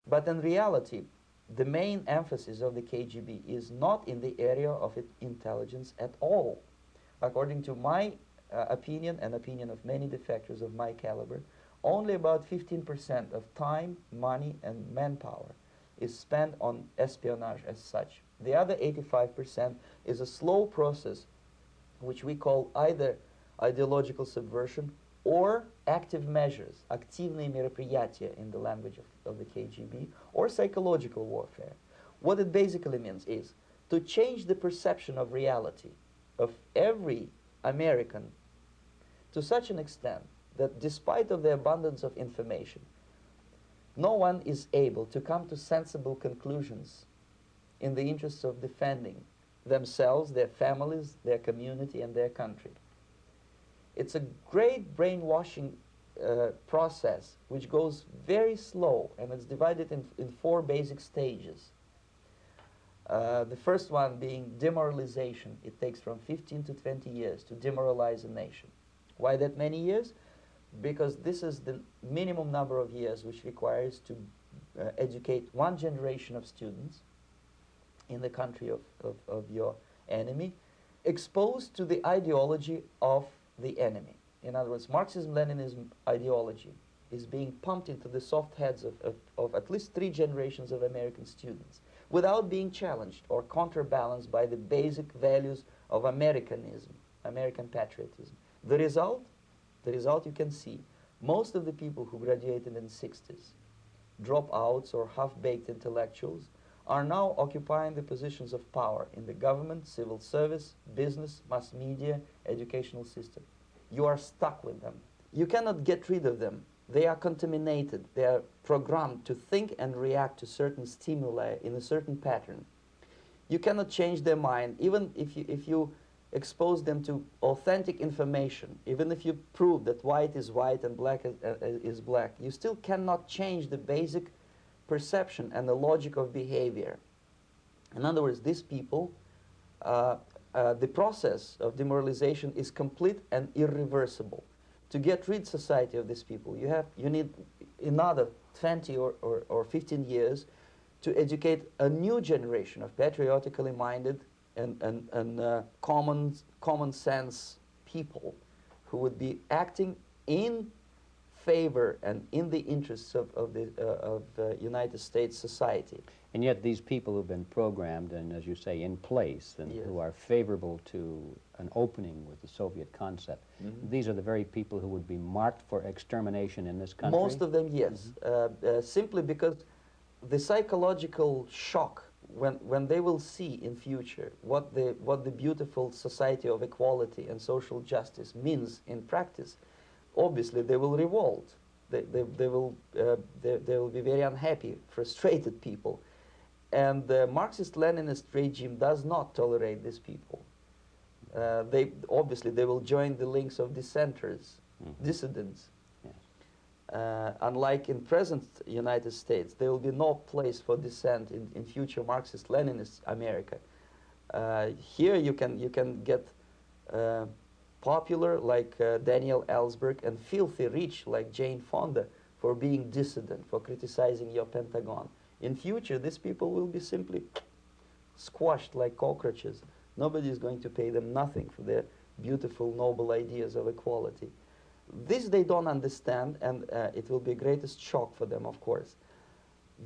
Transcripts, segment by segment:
But in reality, the main emphasis of the KGB is not in the area of intelligence at all. According to my opinion and opinion of many defectors of my caliber, only about 15% of time, money, and manpower is spent on espionage as such. The other 85% is a slow process which we call either ideological subversion or active measures, активные мероприятия in the language of the KGB, or psychological warfare. What it basically means is to change the perception of reality of every American to such an extent that despite of the abundance of information, no one is able to come to sensible conclusions in the interests of defending themselves, their families, their community, and their country. It's a great brainwashing process which goes very slow, and it's divided in 4 basic stages. The first one being demoralization. It takes from 15 to 20 years to demoralize a nation. Why that many years? Because this is the minimum number of years which requires to educate one generation of students in the country of your enemy, exposed to the ideology of the enemy. In other words, Marxism-Leninism ideology is being pumped into the soft heads of at least 3 generations of American students without being challenged or counterbalanced by the basic values of Americanism, American patriotism. The result you can see. Most of the people who graduated in the 60s, dropouts or half-baked intellectuals, are now occupying the positions of power in the government, civil service, business, mass media, educational system. You are stuck with them. You cannot get rid of them. They are contaminated. They are programmed to think and react to certain stimuli in a certain pattern. You cannot change their mind, even if you expose them to authentic information, even if you prove that white is white and black is black, you still cannot change the basic perception and the logic of behavior. In other words, these people, the process of demoralization is complete and irreversible. To get rid society of these people, you need another 20 or 15 years to educate a new generation of patriotically minded and common sense people who would be acting in favor and in the interests of the United States society. And yet these people who've been programmed and, as you say, in place and Yes. who are favorable to an opening with the Soviet concept, these are the very people who would be marked for extermination in this country? Most of them, yes. Simply because the psychological shock when they will see in future what the beautiful society of equality and social justice means in practice, obviously they will revolt. They will be very unhappy, frustrated people. And the Marxist-Leninist regime does not tolerate these people. Obviously they will join the links of dissenters, dissidents. Yes. Unlike in present United States, there will be no place for dissent in future Marxist-Leninist America. Here you can get popular like Daniel Ellsberg and filthy rich like Jane Fonda for being dissident, for criticizing your Pentagon. In future, these people will be simply squashed like cockroaches. Nobody is going to pay them nothing for their beautiful, noble ideas of equality. This they don't understand, and it will be greatest shock for them, of course.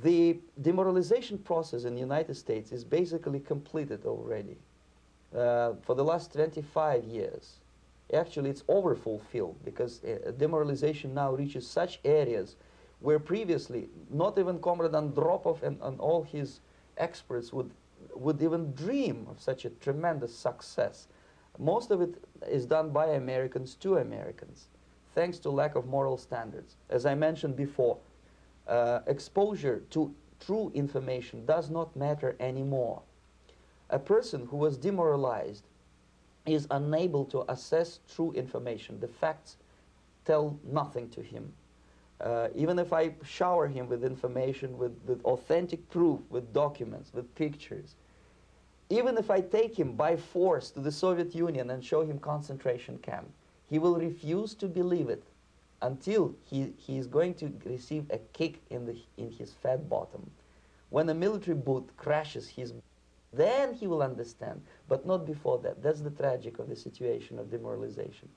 The demoralization process in the United States is basically completed already. For the last 25 years. Actually, it's overfulfilled because demoralization now reaches such areas where previously not even Comrade Andropov and all his experts would even dream of such a tremendous success. Most of it is done by Americans to Americans, thanks to lack of moral standards. As I mentioned before, exposure to true information does not matter anymore. A person who was demoralized is unable to assess true information. The facts tell nothing to him. Even if I shower him with information, with authentic proof, with documents, with pictures, even if I take him by force to the Soviet Union and show him concentration camp, he will refuse to believe it. until he is going to receive a kick in his fat bottom. When a military boot crashes his, then he will understand, but not before that. That's the tragic of the situation of demoralization.